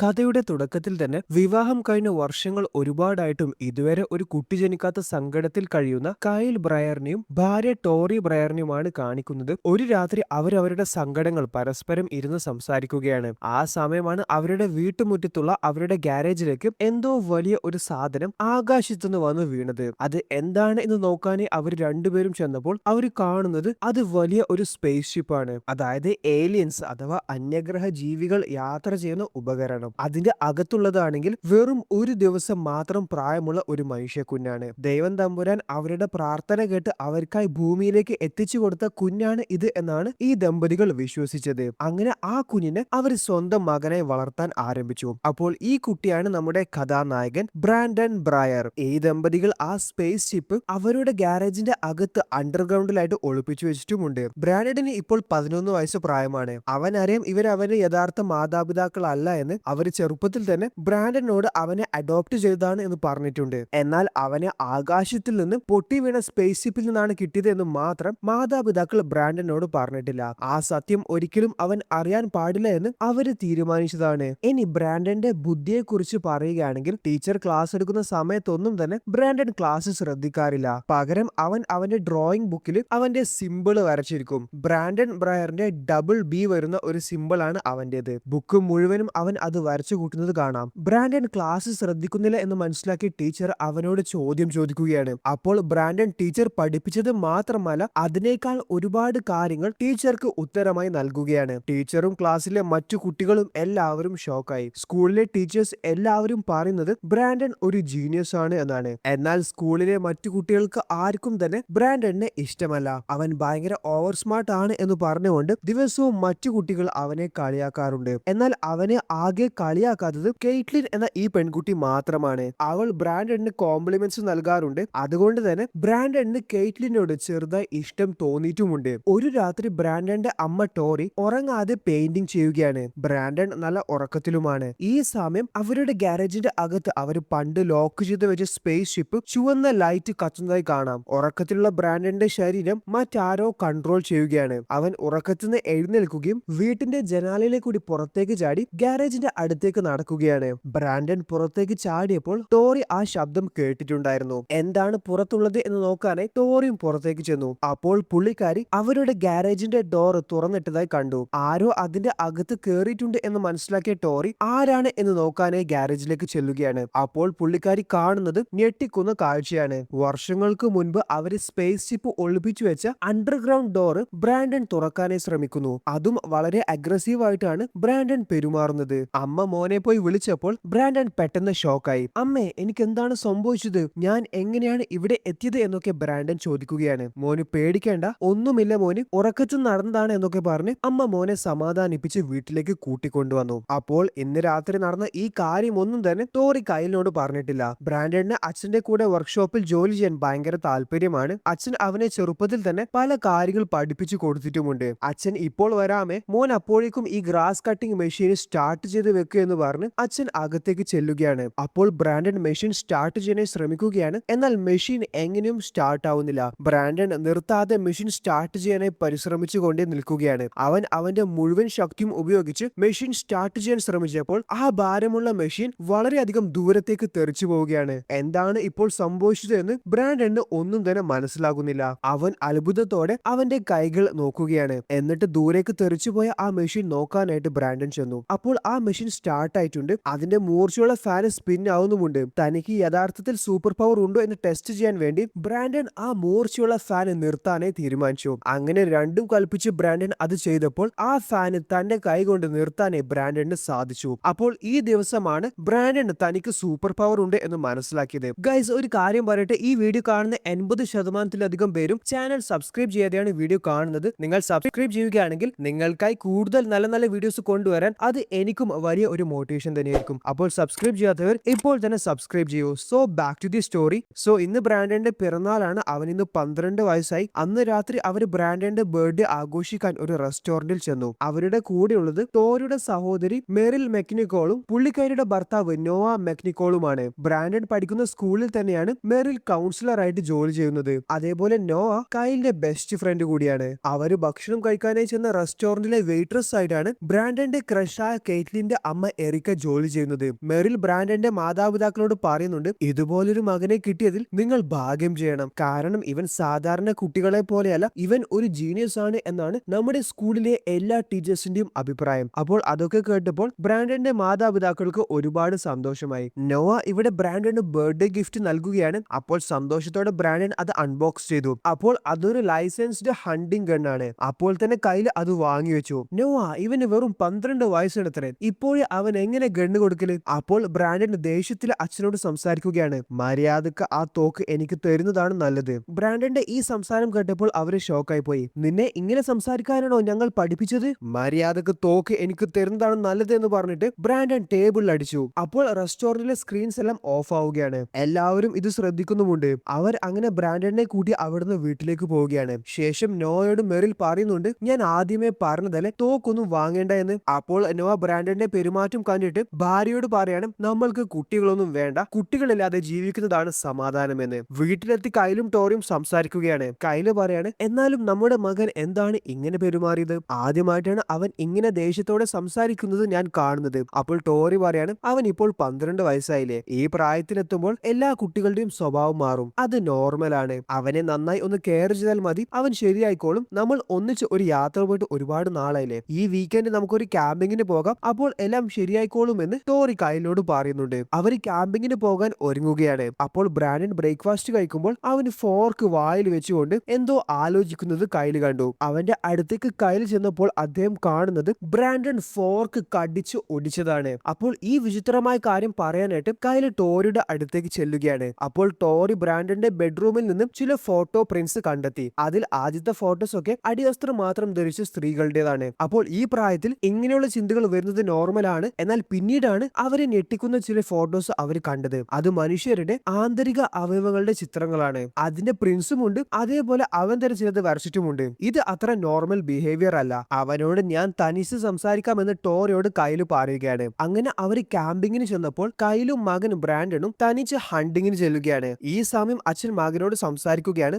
കഥയുടെ തുടക്കത്തിൽ തന്നെ വിവാഹം കഴിഞ്ഞ വർഷങ്ങൾ ഒരുപാടായിട്ടും ഇതുവരെ ഒരു കുട്ടി ജനിക്കാത്ത സങ്കടത്തിൽ കഴിയുന്ന കൈൽ ബ്രയറിനെയും ഭാര്യ ടോറി ബ്രയറിനെയുമാണ് കാണിക്കുന്നത്. ഒരു രാത്രി അവരവരുടെ സങ്കടങ്ങൾ പരസ്പരം ഇരുന്ന് സംസാരിക്കുകയാണ്. ആ സമയമാണ് അവരുടെ വീട്ടുമുറ്റത്തുള്ള അവരുടെ ഗ്യാരേജിലേക്ക് എന്തോ വലിയ ഒരു സാധനം ആകാശത്തുനിന്ന് വന്ന് വീണത്. അത് എന്താണ് എന്ന് നോക്കാനേ അവർ രണ്ടുപേരും ചെന്നപ്പോൾ അവർ കാണുന്നത് അത് വലിയ ഒരു സ്പേസ് ഷിപ്പാണ്. അതായത് ഏലിയൻസ് അഥവാ അന്യഗ്രഹ ജീവികൾ യാത്ര ചെയ്യുന്ന ഉപകരണം. അതിന്റെ അകത്തുള്ളതാണെങ്കിൽ വെറും ഒരു ദിവസം മാത്രം പ്രായമുള്ള ഒരു മനുഷ്യക്കുഞ്ഞാണ്. ദൈവം തമ്പുരാൻ അവരുടെ പ്രാർത്ഥന കേട്ട് അവർക്കായി ഭൂമിയിലേക്ക് എത്തിച്ചു കൊടുത്ത കുഞ്ഞാണ് ഇത് എന്നാണ് ഈ ദമ്പതികൾ വിശ്വസിച്ചത്. അങ്ങനെ ആ കുഞ്ഞിനെ അവർ സ്വന്തം മകനായി വളർത്താൻ ആരംഭിച്ചു. അപ്പോൾ ഈ കുട്ടിയാണ് നമ്മുടെ കഥാനായകൻ ബ്രാൻഡൻ ബ്രയർ. ഈ ദമ്പതികൾ ആ സ്പേസ് ഷിപ്പ് അവരുടെ ഗ്യാരേജിന്റെ അകത്ത് അണ്ടർഗ്രൗണ്ടിലായിട്ട് ഒളിപ്പിച്ചു വെച്ചിട്ടുമുണ്ട്. ബ്രാൻഡന് ഇപ്പോൾ 11 വയസ്സ് പ്രായമാണ്. അവനറിയാം അവരുടെ യഥാർത്ഥ മാതാപിതാക്കളല്ല എന്ന്. അവർ ചെറുപ്പത്തിൽ തന്നെ ബ്രാൻഡനോട് അവനെ അഡോപ്റ്റ് ചെയ്തതാണ് എന്ന് പറഞ്ഞിട്ടുണ്ട്. എന്നാൽ അവനെ ആകാശത്തിൽ നിന്ന് പൊട്ടി വീണ സ്പേസ് ഷിപ്പിൽ നിന്നാണ് കിട്ടിയത് എന്ന് മാത്രം മാതാപിതാക്കൾ ബ്രാൻഡനോട് പറഞ്ഞിട്ടില്ല. ആ സത്യം ഒരിക്കലും അവൻ അറിയാൻ പാടില്ല എന്ന് അവര് തീരുമാനിച്ചതാണ്. ഇനി ബ്രാൻഡന്റെ ബുദ്ധിയെ കുറിച്ച് പറയുകയാണെങ്കിൽ ടീച്ചർ ക്ലാസ് എടുക്കുന്ന സമയത്തൊന്നും തന്നെ ബ്രാൻഡൻ ക്ലാസ് ശ്രദ്ധിക്കാറില്ല. പകരം അവൻ അവന്റെ ഡ്രോയിങ് ബുക്കിൽ അവന്റെ സിമ്പിൾ വരച്ചിരിക്കും. ബ്രാൻഡൻ ബ്രയറിന്റെ ഡബിൾ ബി വരുന്ന ഒരു സിമ്പിൾ ആണ് അവന്റേത്. ബുക്ക് മുഴുവനും അവൻ അത് വരച്ചു കൂട്ടുന്നത് കാണാം. ബ്രാൻഡൻ ക്ലാസ് ശ്രദ്ധിക്കുന്നില്ല എന്ന് മനസ്സിലാക്കി ടീച്ചർ അവനോട് ചോദ്യം ചോദിക്കുകയാണ്. അപ്പോൾ ബ്രാൻഡൻ ടീച്ചർ പഠിപ്പിച്ചത് മാത്രമല്ല അതിനേക്കാൾ ഒരുപാട് കാര്യങ്ങൾ ടീച്ചർക്ക് ഉത്തരമായി നൽകുകയാണ്. ടീച്ചറും ക്ലാസ്സിലെ മറ്റു കുട്ടികളും എല്ലാവരും ഷോക്കായി. സ്കൂളിലെ ടീച്ചേഴ്സ് എല്ലാവരും പറയുന്നത് ബ്രാൻഡൻ ഒരു ജീനിയസ് ആണ് എന്നാണ്. എന്നാൽ സ്കൂളിലെ മറ്റു കുട്ടികൾക്ക് ആർക്കും തന്നെ ബ്രാൻഡനെ ഇഷ്ടമല്ല. അവൻ ഭയങ്കര ഓവർ സ്മാർട്ട് ആണ് എന്ന് പറഞ്ഞുകൊണ്ട് ദിവസവും മറ്റു കുട്ടികൾ അവനെ കളിയാക്കാറുണ്ട്. എന്നാൽ അവനെ ആകെ കളിയാക്കാത്തത് കെയ്റ്റ്ലിൻ എന്ന ഈ പെൺകുട്ടി മാത്രമാണ്. അവൾ ബ്രാൻഡന് കോംപ്ലിമെന്റ്സ് നൽകാറുണ്ട്. അതുകൊണ്ട് തന്നെ ബ്രാൻഡന് കെയ്റ്റ്ലിനോട് ചെറുതായി ഇഷ്ടം തോന്നിയിട്ടുമുണ്ട്. ഒരു രാത്രി ബ്രാൻഡന്റെ അമ്മ ടോറി ഉറങ്ങാതെ പെയിന്റിംഗ് ചെയ്യുകയാണ്. ബ്രാൻഡൻ നല്ല ഉറക്കത്തിലുമാണ്. ഈ സമയം അവരുടെ ഗ്യാരേജിന്റെ അകത്ത് അവർ പണ്ട് ലോക്ക് ചെയ്ത് വെച്ച സ്പേസ് ഷിപ്പ് ചുവന്ന ലൈറ്റ് കത്തുന്നതായി കാണാം. ഉറക്കത്തിലുള്ള ബ്രാൻഡന്റെ ശരീരം മറ്റാരോ കൺട്രോൾ ചെയ്യുകയാണ്. അവൻ ഉറക്കത്തിൽ നിന്ന് എഴുന്നേൽക്കുകയും വീട്ടിന്റെ ജനാലയിലെ കൂടി പുറത്തേക്ക് ചാടി ഗ്യാരേജിന്റെ അടുത്തേക്ക് നടക്കുകയാണ്. ബ്രാൻഡൻ പുറത്തേക്ക് ചാടിയപ്പോൾ ടോറി ആ ശബ്ദം കേട്ടിട്ടുണ്ടായിരുന്നു. എന്താണ് പുറത്തുള്ളത് എന്ന് നോക്കാനായി ടോറിയും പുറത്തേക്ക് ചെന്നു. അപ്പോൾ പുള്ളിക്കാരി അവരുടെ ഗ്യാരേജിന്റെ ഡോർ തുറന്നിട്ടതായി കണ്ടു. ആരോ അതിന്റെ അകത്ത് കേറിയിട്ടുണ്ട് എന്ന് മനസ്സിലാക്കിയ ടോറി ആരാണ് എന്ന് നോക്കാനായി ഗ്യാരേജിലേക്ക് ചെല്ലുകയാണ്. അപ്പോൾ പുള്ളിക്കാരി കാണുന്നത് ഞെട്ടിക്കുന്ന കാഴ്ചയാണ്. വർഷങ്ങൾക്ക് മുൻപ് അവര് സ്പേസ് ഷിപ്പ് ഒളിപ്പിച്ചു വെച്ച അണ്ടർഗ്രൗണ്ട് ഡോർ ബ്രാൻഡൻ തുറക്കാനായി ശ്രമിക്കുന്നു. അതും വളരെ അഗ്രസീവ് ആയിട്ടാണ് ബ്രാൻഡൻ പെരുമാറുന്നത്. അമ്മ മോനെ പോയി വിളിച്ചപ്പോൾ ബ്രാൻഡൻ പെട്ടെന്ന് ഷോക്കായി. അമ്മേ, എനിക്ക് എന്താണ് സംഭവിച്ചത്? ഞാൻ എങ്ങനെയാണ് ഇവിടെ എത്തിയത് എന്നൊക്കെ ബ്രാൻഡൻ ചോദിക്കുകയാണ്. മോന് പേടിക്കേണ്ട, ഒന്നുമില്ല മോന്, ഉറക്കത്തിൽ നടന്നതാണ് എന്നൊക്കെ പറഞ്ഞ് അമ്മ മോനെ സമാധാനിപ്പിച്ച് വീട്ടിലേക്ക് കൂട്ടിക്കൊണ്ടുവന്നു. അപ്പോൾ ഇന്ന് രാത്രി നടന്ന ഈ കാര്യം ഒന്നും തന്നെ ടോറി കൈലിനോട് പറഞ്ഞിട്ടില്ല. ബ്രാൻഡന് അച്ഛന്റെ കൂടെ വർക്ക്ഷോപ്പിൽ ജോലി ചെയ്യാൻ ഭയങ്കര താല്പര്യമാണ്. അച്ഛൻ അവനെ ചെറുപ്പത്തിൽ തന്നെ പല കാര്യങ്ങൾ പഠിപ്പിച്ചു കൊടുത്തിട്ടുമുണ്ട്. അച്ഛൻ ഇപ്പോൾ വരാമേ, മോൻ അപ്പോഴേക്കും ഈ ഗ്രാസ് കട്ടിംഗ് മെഷീൻ സ്റ്റാർട്ട് ചെയ്ത് വെക്കുക എന്ന് പറഞ്ഞ് അച്ഛൻ അകത്തേക്ക് ചെല്ലുകയാണ്. അപ്പോൾ ബ്രാൻഡൻ മെഷീൻ സ്റ്റാർട്ട് ചെയ്യാൻ ശ്രമിക്കുകയാണ്. എന്നാൽ മെഷീൻ എങ്ങനെയും സ്റ്റാർട്ട് ആവുന്നില്ല. ബ്രാൻഡൻ നിർത്താതെ മെഷീൻ സ്റ്റാർട്ട് ചെയ്യാനായി പരിശ്രമിച്ചുകൊണ്ടേ നിൽക്കുകയാണ്. അവൻ അവന്റെ മുഴുവൻ ശക്തിയും ഉപയോഗിച്ച് മെഷീൻ സ്റ്റാർട്ട് ചെയ്യാൻ ശ്രമിച്ചപ്പോൾ ആ ഭാരമുള്ള മെഷീൻ വളരെയധികം ദൂരത്തേക്ക് തെറിച്ചു പോവുകയാണ്. എന്താണ് ഇപ്പോൾ സംഭവിച്ചത് എന്ന് ബ്രാൻഡന് ഒന്നും തന്നെ മനസ്സിലാകുന്നില്ല. അവൻ അത്ഭുതത്തോടെ അവന്റെ കൈകൾ നോക്കുകയാണ്. എന്നിട്ട് ദൂരേക്ക് തെറിച്ചുപോയ ആ മെഷീൻ നോക്കാനായിട്ട് ബ്രാൻഡൻ ചെന്നു. അപ്പോൾ ആ മെഷീൻ സ്റ്റാർട്ട് ആയിട്ടുണ്ട്. അതിന്റെ മൂർച്ചയുള്ള ഫാൻ സ്പിൻ ആവുന്നുമുണ്ട്. തനിക്ക് യഥാർത്ഥത്തിൽ സൂപ്പർ പവർ ഉണ്ടോ എന്ന് ടെസ്റ്റ് ചെയ്യാൻ വേണ്ടി ബ്രാൻഡൻ ആ മൂർച്ചയുള്ള ഫാൻ നിർത്താനായി തീരുമാനിച്ചു. അങ്ങനെ രണ്ടും കൽപ്പിച്ച് ബ്രാൻഡൻ അത് ചെയ്തപ്പോൾ ആ ഫാൻ തന്റെ കൈ കൊണ്ട് നിർത്താനേ ബ്രാൻഡന് സാധിച്ചു. അപ്പോൾ ഈ ദിവസമാണ് ബ്രാൻഡൻ തനിക്ക് സൂപ്പർ പവർ ഉണ്ട് എന്ന് മനസ്സിലാക്കിയത്. ഗൈസ്, ഒരു കാര്യം പറയട്ടെ, ഈ വീഡിയോ കാണുന്ന 80% പേരും ചാനൽ സബ്സ്ക്രൈബ് ചെയ്യാതെയാണ് വീഡിയോ കാണുന്നത്. നിങ്ങൾ സബ്സ്ക്രൈബ് ചെയ്യുകയാണെങ്കിൽ നിങ്ങൾക്കായി കൂടുതൽ നല്ല നല്ല വീഡിയോസ് കൊണ്ടുവരാൻ അത് എനിക്കും വലിയ ഒരു മോട്ടിവേഷൻ തന്നെയായിരിക്കും. അപ്പോൾ സബ്സ്ക്രൈബ് ചെയ്യാത്തവർ ഇപ്പോൾ തന്നെ സബ്സ്ക്രൈബ് ചെയ്യൂ. So back to the story. So ഇന്ന് ബ്രാൻഡന്റെ പിറന്നാളാണ്. അവൻ ഇന്ന് 12 വയസ്സായി. അന്ന് രാത്രി അവർ ബ്രാൻഡന്റെ ബർത്ത്ഡേ ആഘോഷിക്കാൻ ഒരു റെസ്റ്റോറന്റിൽ ചെന്നു. അവരുടെ കൂടെയുള്ളത് ടോറിയുടെ സഹോദരി മെറിൽ മെക്നിക്കോളും പുള്ളിക്കാരിയുടെ ഭർത്താവ് നോവ മെക്നിക്കോളുമാണ്. ബ്രാൻഡൻ പഠിക്കുന്ന സ്കൂളിൽ തന്നെയാണ് മെറിൽ കൗൺസിലർ ആയിട്ട് ജോലി ചെയ്യുന്നത്. അതേപോലെ നോവ കൈലിന്റെ ബെസ്റ്റ് ഫ്രണ്ട് കൂടിയാണ്. അവര് ഭക്ഷണം കഴിക്കാനായി ചെന്ന റെസ്റ്റോറന്റിലെ വെയിട്രസ് ആയിട്ടാണ് ബ്രാൻഡന്റെ ക്രഷായ കെയ്റ്റ്ലിന്റെ അമ്മ എറിക്ക ജോലി ചെയ്യുന്നത്. മെറിൽ ബ്രാൻഡന്റെ മാതാപിതാക്കളോട് പറയുന്നുണ്ട്, ഇതുപോലൊരു മകനെ കിട്ടിയതിൽ നിങ്ങൾ ഭാഗ്യം ചെയ്യണം. കാരണം ഇവൻ സാധാരണ കുട്ടികളെ പോലെയല്ല, ഇവൻ ഒരു ജീനിയസ് ആണ് എന്നാണ് നമ്മുടെ സ്കൂളിലെ എല്ലാ ടീച്ചേഴ്സിന്റെയും അഭിപ്രായം. അപ്പോൾ അതൊക്കെ കേട്ടപ്പോൾ ബ്രാൻഡന്റെ മാതാപിതാക്കൾക്ക് ഒരുപാട് സന്തോഷമായി. നോവ ഇവിടെ ബ്രാൻഡന് ബർത്ത്ഡേ ഗിഫ്റ്റ് നൽകുകയാണ്. അപ്പോൾ സന്തോഷത്തോടെ ബ്രാൻഡൻ അത് അൺബോക്സ് ചെയ്തു. അപ്പോൾ അതൊരു ലൈസൻസ്ഡ് ഹണ്ടിങ് ഗൺ ആണ്. അപ്പോൾ തന്നെ കയ്യിൽ അത് വാങ്ങി വെച്ചു. നോവ, ഇവന് വെറും 12 വയസ്സെടുത്തേ, ഇപ്പോഴേ അവൻ എങ്ങനെ ഗണ്ണ് കൊടുക്കല്? അപ്പോൾ ബ്രാൻഡൻ ദേഷ്യത്തിൽ അച്ഛനോട് സംസാരിക്കുകയാണ്. മര്യാദക്ക് ആ തോക്ക് എനിക്ക് തരുന്നതാണ് നല്ലത്. ബ്രാൻഡന്റെ ഈ സംസാരം കേട്ടപ്പോൾ അവര് ഷോക്കായി പോയി. നിന്നെ ഇങ്ങനെ സംസാരിക്കാനാണോ ഞങ്ങൾ പഠിപ്പിച്ചത്? മര്യാദക്ക് തോക്ക് എനിക്ക് തരുന്നതാണ് നല്ലത് എന്ന് പറഞ്ഞിട്ട് ബ്രാൻഡൻ ടേബിളിൽ അടിച്ചു. അപ്പോൾ റെസ്റ്റോറന്റിലെ സ്ക്രീൻസ് എല്ലാം ഓഫ് ആവുകയാണ്. എല്ലാവരും ഇത് ശ്രദ്ധിക്കുന്നുമുണ്ട്. അവർ അങ്ങനെ ബ്രാൻഡനെ കൂട്ടി അവിടുന്ന് വീട്ടിലേക്ക് പോവുകയാണ്. ശേഷം നോയോട് മെറിൽ പറയുന്നുണ്ട്, ഞാൻ ആദ്യമേ പറഞ്ഞതല്ലേ തോക്കൊന്നും വാങ്ങേണ്ട എന്ന്. അപ്പോൾ നോവ ബ്രാൻഡന്റെ പെരുമാറ്റം കണ്ടിട്ട് ഭാര്യയോട് പറയാണ്, നമ്മൾക്ക് കുട്ടികളൊന്നും വേണ്ട, കുട്ടികളില്ലാതെ ജീവിക്കുന്നതാണ് സമാധാനമെന്ന്. വീട്ടിലെത്തി കൈലും ടോറിയും സംസാരിക്കുകയാണ്. കൈല് പറയാണ്, എന്നാലും നമ്മുടെ മകൻ എന്താണ് ഇങ്ങനെ പെരുമാറിയത്? ആദ്യമായിട്ടാണ് അവൻ ഇങ്ങനെ ദേഷ്യത്തോടെ സംസാരിക്കുന്നത് ഞാൻ കാണുന്നത്. അപ്പോൾ ടോറി പറയാണ്, അവൻ ഇപ്പോൾ 12 വയസ്സായില്ലേ, ഈ പ്രായത്തിലെത്തുമ്പോൾ എല്ലാ കുട്ടികളുടെയും സ്വഭാവം മാറും, അത് നോർമലാണ്. അവനെ നന്നായി ഒന്ന് കെയർ ചെയ്താൽ മതി, അവൻ ശരിയായിക്കോളും. നമ്മൾ ഒന്നിച്ച് ഒരു യാത്ര പോയിട്ട് ഒരുപാട് നാളായില്ലേ, ഈ വീക്കെൻഡ് നമുക്കൊരു ക്യാമ്പിങ്ങിന് പോകാം, അപ്പോൾ എല്ലാം ശരിയായിക്കോളും എന്ന് ടോറി കൈലിനോട് പറയുന്നുണ്ട്. അവർ ക്യാമ്പിങ്ങിന് പോകാൻ ഒരുങ്ങുകയാണ്. അപ്പോൾ ബ്രാൻഡൻ ബ്രേക്ക്ഫാസ്റ്റ് കഴിക്കുമ്പോൾ അവന് ഫോർക്ക് വായിൽ വെച്ചുകൊണ്ട് എന്തോ ആലോചിക്കുന്നത് കൈല് കണ്ടു. അവന്റെ അടുത്തേക്ക് കൈല് ചെന്നപ്പോൾ അദ്ദേഹം കാണുന്നത് ബ്രാൻഡൻ ഫോർക്ക് കടിച്ചു ഒടിച്ചതാണ്. അപ്പോൾ ഈ വിചിത്രമായ കാര്യം പറയാനായിട്ട് കൈല് ടോറിയുടെ അടുത്തേക്ക് ചെല്ലുകയാണ്. അപ്പോൾ ടോറി ബ്രാൻഡന്റെ ബെഡ്റൂമിൽ നിന്നും ചില ഫോട്ടോ പ്രിന്റ്സ് കണ്ടെത്തി. അതിൽ ആദ്യത്തെ ഫോട്ടോസ് ഒക്കെ അടിവസ്ത്രം മാത്രം ധരിച്ച സ്ത്രീകളുടേതാണ്. അപ്പോൾ ഈ പ്രായത്തിൽ ഇങ്ങനെയുള്ള ചിന്തകൾ വരുന്നത് നോർമലാണ്. എന്നാൽ പിന്നീടാണ് അവരെ ഞെട്ടിക്കുന്ന ചില ഫോട്ടോസ് അവർ കണ്ടത്. അത് മനുഷ്യരുടെ ആന്തരിക അവയവങ്ങളുടെ ചിത്രങ്ങളാണ്. അതിന്റെ പ്രിന്റ്സും ഉണ്ട്, അതേപോലെ അവൻ തന്നെ ചിലത് വരച്ചിട്ടുമുണ്ട്. ഇത് അത്ര നോർമൽ ബിഹേവിയർ അല്ല. അവനോട് ഞാൻ തനിച്ച് സംസാരിക്കാമെന്ന് ടോറിയോട് കൈല് പറയുകയാണ്. അങ്ങനെ അവർ ക്യാമ്പിങ്ങിന് ചെന്നപ്പോൾ കൈലും മകനും ബ്രാൻഡനും തനിച്ച് ഹണ്ടിങ്ങിന് ചെല്ലുകയാണ്. ഈ സമയം അച്ഛൻ മകനോട് സംസാരിക്കുകയാണ്,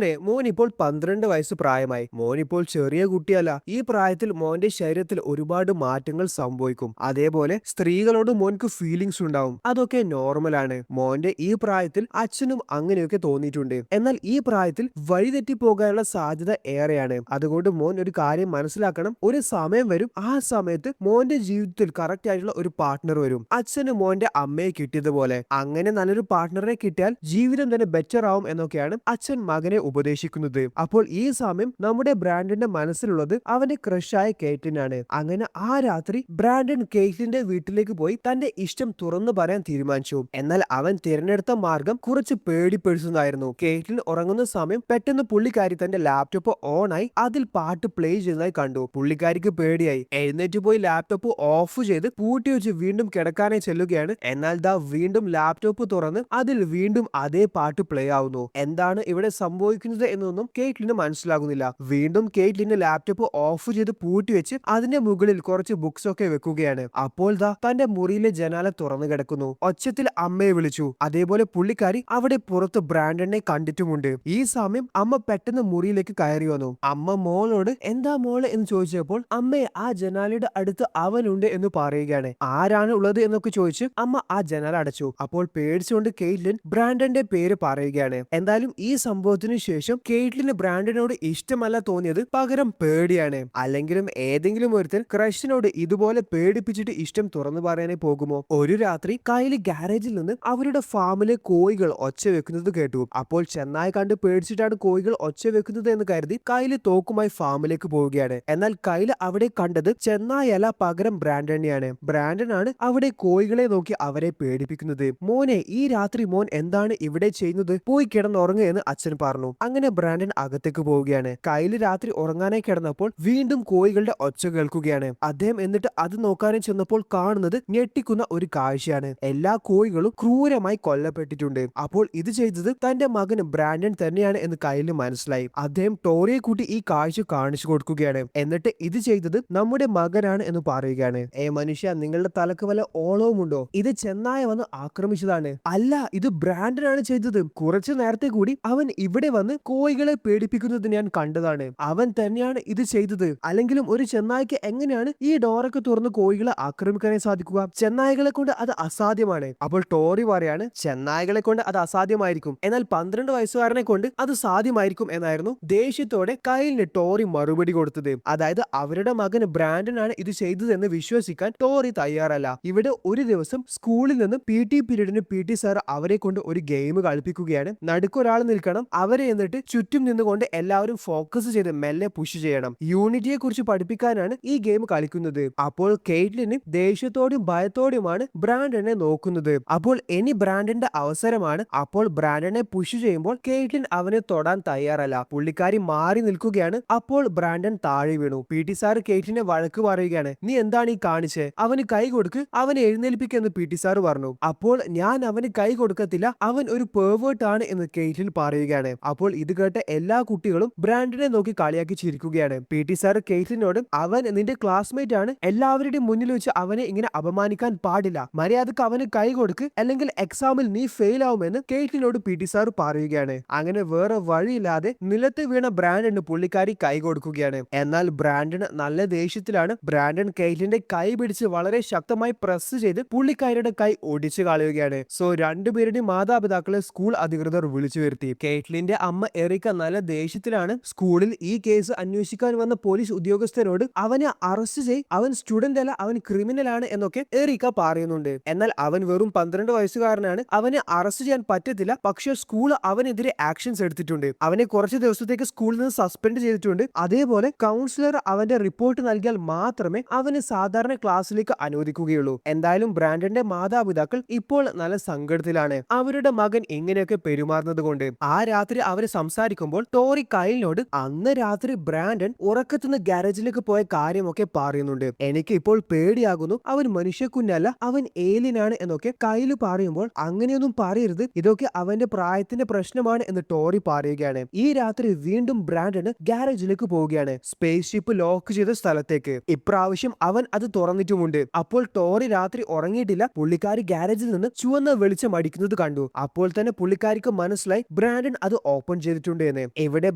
മോൻ ഇപ്പോൾ 12 വയസ്സ് പ്രായമായി. മോൻ ഇപ്പോൾ ചെറിയ കുട്ടിയല്ല. ഈ പ്രായത്തിൽ മോന്റെ ശരീരത്തിൽ ഒരുപാട് മാറ്റങ്ങൾ സംഭവിക്കും. അതേപോലെ സ്ത്രീകളോട് മോൻക്ക് ഫീലിങ്സ് ഉണ്ടാവും. അതൊക്കെ നോർമലാണ്. മോന്റെ ഈ പ്രായത്തിൽ അച്ഛനും അങ്ങനെയൊക്കെ തോന്നിയിട്ടുണ്ട്. എന്നാൽ ഈ പ്രായത്തിൽ വഴിതെറ്റി പോകാനുള്ള സാധ്യത ഏറെയാണ്. അതുകൊണ്ട് മോൻ ഒരു കാര്യം മനസ്സിലാക്കണം, ഒരു സമയം വരും, ആ സമയത്ത് മോന്റെ ജീവിതത്തിൽ കറക്റ്റ് ആയിട്ടുള്ള ഒരു പാർട്ട്ണർ വരും. അച്ഛന് മോന്റെ അമ്മയെ കിട്ടിയതുപോലെ. അങ്ങനെ നല്ലൊരു പാർട്ട്ണറെ കിട്ടിയാൽ ജീവിതം തന്നെ ബെറ്റർ ആവും എന്നൊക്കെയാണ് അച്ഛൻ മകനെ ഉപദേശിക്കുന്നത്. അപ്പോൾ ഈ സമയം നമ്മുടെ ബ്രാൻഡന്റെ മനസ്സിലുള്ളത് അവന്റെ ക്രഷായ കേറ്റിനാണ്. അങ്ങനെ ആ രാത്രി ബ്രാൻഡൻ കേറ്റിന്റെ വീട്ടിലേക്ക് പോയി തന്റെ ഇഷ്ടം തുറന്നു പറയാൻ തീരുമാനിച്ചു. എന്നാൽ അവൻ തിരഞ്ഞെടുത്ത മാർഗം കുറച്ച് പേടിപ്പെടുത്തുന്നതായിരുന്നു. കേറ്റിൻ ഉറങ്ങുന്ന സമയം പെട്ടെന്ന് പുള്ളിക്കാരി തന്റെ ലാപ്ടോപ്പ് ഓൺ ആയി അതിൽ പാട്ട് പ്ലേ ചെയ്യുന്നതായി കണ്ടു. പുള്ളിക്കാരിക്ക് പേടിയായി. എഴുന്നേറ്റ് പോയി ലാപ്ടോപ്പ് ഓഫ് ചെയ്ത് പൂട്ടി വെച്ച് വീണ്ടും കിടക്കാനായി ചെല്ലുകയാണ്. എന്നാൽ ദാ വീണ്ടും ലാപ്ടോപ്പ് തുറന്ന് അതിൽ വീണ്ടും അതേ പാട്ട് പ്ലേ ആവുന്നു. എന്താണ് ഇവിടെ സംഭവിക്കുന്നത് എന്നൊന്നും കേറ്റ്ലിന് മനസ്സിലാകുന്നില്ല. വീണ്ടും കേറ്റ്ലിന് ലാപ്ടോപ്പ് ഓഫ് ചെയ്ത് പൂട്ടി വെച്ച് അതിന്റെ മുകളിൽ കുറച്ച് ബുക്സ് ഒക്കെ വെക്കുകയാണ്. അപ്പോൾ ദാ തന്റെ മുറിയിലെ ജനാല തുറന്നു കിടക്കുന്നു. ഒച്ചത്തിൽ അമ്മയെ വിളിച്ചു. അതേപോലെ പുള്ളിക്കാരി അവിടെ പുറത്ത് ബ്രാൻഡനെ കണ്ടിട്ടുമുണ്ട്. ഈ സമയം അമ്മ പെട്ടെന്ന് മുറിയിലേക്ക് കയറി വന്നു. അമ്മ മോളോട് എന്താ മോള് എന്ന് ചോദിച്ചപ്പോൾ അമ്മയെ ആ ജനാലയുടെ അടുത്ത് അവനുണ്ട് എന്ന് പറയുകയാണ്. ആരാണ് ഉള്ളത് എന്നൊക്കെ ചോദിച്ച് അമ്മ ആ ജനാല അടച്ചു. അപ്പോൾ പേടിച്ചുകൊണ്ട് കെയ്റ്റ്ലിൻ ബ്രാൻഡന്റെ പേര് പറയുകയാണ്. എന്തായാലും ഈ സംഭവത്തിന് ശേഷം കെയ്റ്റ്ലിന് ബ്രാൻഡനോട് ഇഷ്ടമല്ല തോന്നിയത്, പകരം പേടിയാണ്. അല്ലെങ്കിലും ഏതെങ്കിലും ഒരുത്തൻ ക്രഷിനോട് ഇതുപോലെ പേടിപ്പിച്ചിട്ട് ഇഷ്ടം തുറന്നു പറയാനേ പോകുമോ? ഒരു രാത്രി കൈലി ഗാരേജിൽ നിന്ന് അവരുടെ ഫാമിലെ കോഴികൾ ഒച്ച വെക്കുന്നത് കേട്ടു. അപ്പോൾ ചെന്നായ കണ്ട് പേടിച്ചിട്ടാണ് കോഴികൾ ഒച്ച വെക്കുന്നത് എന്ന് കരുതി കൈലി തോക്കുമായി ഫാമിലേക്ക് പോവുകയാണ്. എന്നാൽ കൈല് അവിടെ കണ്ടത് ചെന്നായല്ല, പകരം ബ്രാൻഡനെയാണ്. ബ്രാൻഡനാണ് അവിടെ കോഴികളെ നോക്കി അവരെ പേടിപ്പിക്കുന്നത്. മോനെ, ഈ രാത്രി മോൻ എന്താണ് ഇവിടെ ചെയ്യുന്നത്? പോയി കിടന്നുറങ്ങുക എന്ന് അച്ഛൻ പറഞ്ഞു. അങ്ങനെ ബ്രാൻഡൻ അകത്തേക്ക് പോവുകയാണ്. കൈല് രാത്രി ഉറങ്ങാനായി കിടന്നപ്പോൾ വീണ്ടും കോഴികളുടെ ഒച്ച കേൾക്കുകയാണ്. അദ്ദേഹം എന്നിട്ട് അത് നോക്കാനും ചെന്നപ്പോൾ കാണുന്നത് ഞെട്ടിക്കുന്ന ഒരു കാഴ്ചയാണ്. എല്ലാ കോഴികളും ക്രൂരമായി കൊല്ലപ്പെട്ടിട്ടുണ്ട്. അപ്പോൾ ഇത് ചെയ്തത് തന്റെ മകൻ ബ്രാൻഡൻ തന്നെയാണ് എന്ന് കൈലിന് മനസ്സിലായി. അദ്ദേഹം ടോറിയെ കൂട്ടി ഈ കാഴ്ച കാണിച്ചു കൊടുക്കുകയാണ്. എന്നിട്ട് ഇത് ചെയ്തത് നമ്മുടെ മകനാണ് എന്ന് പറയുകയാണ്. മനുഷ്യ, നിങ്ങളുടെ തലക്ക് വല്ല ഓളവുമുണ്ടോ? ഇത് ചെന്നായ വന്ന് ആക്രമിച്ചതാണ്. അല്ല, ഇത് ബ്രാൻഡനാണ് ചെയ്തത്. കുറച്ചു നേരത്തെ കൂടി അവൻ ഇവിടെ വന്ന് കോഴികളെ പേടിപ്പിക്കുന്നത് ഞാൻ കണ്ടതാണ്. അവൻ തന്നെയാണ് ഇത് ചെയ്തത്. അല്ലെങ്കിലും ഒരു ചെന്നായ്ക്ക് എങ്ങനെയാണ് ഈ ഡോറൊക്കെ തുറന്ന് കോഴികളെ നായ്ക്കളെ ആക്രമിക്കാനേ സാധിക്കുക? ചെന്നായ്ക്കളെ കൊണ്ട് അത് അസാധ്യമാണ്. അപ്പോൾ ടോറി പറയാണ്, ചെന്നായ്ക്കളെ കൊണ്ട് അത് അസാധ്യമായിരിക്കും, എന്നാൽ 12 വയസ്സുകാരനെ കൊണ്ട് അത് സാധ്യമായിരിക്കും എന്നായിരുന്നു ദേഷ്യത്തോടെ കൈലിന് ടോറി മറുപടി കൊടുത്തത്. അതായത് അവരുടെ മകൻ ബ്രാൻഡൻ ആണ് ഇത് ചെയ്തതെന്ന് വിശ്വസിക്കാൻ ടോറി തയ്യാറല്ല. ഇവിടെ ഒരു ദിവസം സ്കൂളിൽ നിന്ന് PT പീരീഡിന് PT സാർ അവരെ കൊണ്ട് ഒരു ഗെയിം കളിപ്പിക്കുകയാണ്. നടുക്കൊരാൾ നിൽക്കണം, അവരെ എന്നിട്ട് ചുറ്റും നിന്നുകൊണ്ട് എല്ലാവരും ഫോക്കസ് ചെയ്ത് മെല്ലെ പുഷ് ചെയ്യണം. യൂണിറ്റിയെ കുറിച്ച് പഠിപ്പിക്കാനാണ് ഈ ഗെയിം കളിക്കുന്നത്. അപ്പോൾ കെയ്റ്റ്ലിന് ദേഷ്യത്തോടും ഭയത്തോടുമാണ് ബ്രാൻഡനെ നോക്കുന്നത്. അപ്പോൾ ഇനി ബ്രാൻഡന്റെ അവസരമാണ്. അപ്പോൾ ബ്രാൻഡനെ പുഷ് ചെയ്യുമ്പോൾ കെയ്റ്റ്ലിൻ അവനെ തൊടാൻ തയ്യാറല്ല. പുള്ളിക്കാരി മാറി നിൽക്കുകയാണ്. അപ്പോൾ ബ്രാൻഡൻ താഴെ വീണു. PT സാർ കെയ്റ്റ്ലിനെ വഴക്ക് പറയുകയാണ്, നീ എന്താണ് ഈ കാണിച്ചേ? അവന് കൈ കൊടുക്ക്, അവനെ എഴുന്നേൽപ്പിക്കെന്ന് PT സാർ പറഞ്ഞു. അപ്പോൾ ഞാൻ അവന് കൈ കൊടുക്കത്തില്ല, അവൻ ഒരു പെർവേർട്ട് ആണ് എന്ന് കെയ്റ്റ്ലിൻ പറയുകയാണ്. അപ്പോൾ ഇത് കേട്ട എല്ലാ കുട്ടികളും ബ്രാൻഡനെ നോക്കി കളിയാക്കി ചിരിക്കുകയാണ്. PT സാർ കെയ്റ്റ്ലിനോട്, അവൻ നിന്റെ ക്ലാസ്മേറ്റ് ആണ്, എല്ലാവരുടെയും മുന്നിൽ വെച്ച് അവനെ ഇങ്ങനെ അപമാനിക്കാൻ പാടില്ല, മര്യാദക്ക് അവന് കൈ കൊടുക്ക്, അല്ലെങ്കിൽ എക്സാമിൽ നീ ഫെയിൽ ആവുമെന്ന് കെയ്റ്റ്ലിനോട് PT സാർ പറയുകയാണ്. അങ്ങനെ വേറെ വഴിയില്ലാതെ നിലത്ത് വീണ ബ്രാൻഡന് പുള്ളിക്കാരി കൈ കൊടുക്കുകയാണ്. എന്നാൽ ബ്രാൻഡൻ നല്ല ദേഷ്യത്തിലാണ്. ബ്രാൻഡൻ കെയ്റ്റ്ലിന്റെ കൈ പിടിച്ച് വളരെ ശക്തമായി പ്രസ് ചെയ്ത് പുള്ളിക്കാരിയുടെ കൈ ഒടിച്ചു കളയുകയാണ്. സോ രണ്ടുപേരുടെയും മാതാപിതാക്കളെ സ്കൂൾ അധികൃതർ വിളിച്ചു വരുത്തി. കെയ്റ്റ്ലിന്റെ അമ്മ എറിക്ക നല്ല ദേഷ്യത്തിലാണ്. സ്കൂളിൽ ഈ കേസ് അന്വേഷിക്കാൻ വന്ന പോലീസ് ഉദ്യോഗസ്ഥരോട് അവനെ അറസ്റ്റ് ചെയ്, അവൻ സ്റ്റുഡന്റ് അല്ല, അവൻ ക്രിമിനൽ ആണ് എന്നൊക്കെ എറിക്ക പറയുന്നുണ്ട്. എന്നാൽ അവൻ വെറും 12 വയസ്സുകാരനാണ്, അവനെ അറസ്റ്റ് ചെയ്യാൻ പറ്റത്തില്ല. പക്ഷേ സ്കൂൾ അവനെതിരെ ആക്ഷൻസ് എടുത്തിട്ടുണ്ട്. അവനെ കുറച്ച് ദിവസത്തേക്ക് സ്കൂളിൽ നിന്ന് സസ്പെൻഡ് ചെയ്തിട്ടുണ്ട്. അതേപോലെ കൗൺസിലർ അവന്റെ റിപ്പോർട്ട് നൽകിയാൽ മാത്രമേ അവന് സാധാരണ ക്ലാസ്സിലേക്ക് അനുവദിക്കുകയുള്ളൂ. എന്തായാലും ബ്രാൻഡന്റെ മാതാപിതാക്കൾ ഇപ്പോൾ നല്ല സങ്കടത്തിലാണ്, അവരുടെ മകൻ ഇങ്ങനെയൊക്കെ പെരുമാറുന്നത് കൊണ്ട്. ആ രാത്രി അവര് സംസാരിക്കുമ്പോൾ ടോറി കൈലിനോട് അന്ന് രാത്രി ബ്രാൻഡൻ ഉറക്കത്തുനിന്ന് ഗാരേജിലേക്ക് പോയ കാര്യമൊക്കെ പറയുന്നുണ്ട്. എനിക്ക് ഇപ്പോൾ പേടിയാകുന്നു, അവൻ മനുഷ്യക്കുഞ്ഞല്ല, അവൻ ഏലിയനാണ് എന്നൊക്കെ കൈല് പറയുമ്പോൾ, അങ്ങനെയൊന്നും പറയരുത്, ഇതൊക്കെ അവന്റെ പ്രായത്തിന്റെ പ്രശ്നമാണ് എന്ന് ടോറി പറയുകയാണ്. ഈ രാത്രി വീണ്ടും ബ്രാൻഡന് ഗാരേജിലേക്ക് പോവുകയാണ്, സ്പേസ് ഷിപ്പ് ലോക്ക് ചെയ്ത സ്ഥലത്തേക്ക്. ഇപ്രാവശ്യം അവൻ അത് തുറന്നിട്ടുമുണ്ട്. അപ്പോൾ ടോറി രാത്രി ഉറങ്ങിയിട്ടില്ല. പുള്ളിക്കാരി ഗാരേജിൽ നിന്ന് ചുവന്ന വെളിച്ചം അടിക്കുന്നത് കണ്ടു. അപ്പോൾ തന്നെ പുള്ളിക്കാരിക്ക് മനസ്സിലായി ബ്രാൻഡൻ അത് ഓപ്പൺ ചെയ്തിട്ടുണ്ട് എന്ന്. ഇവിടെ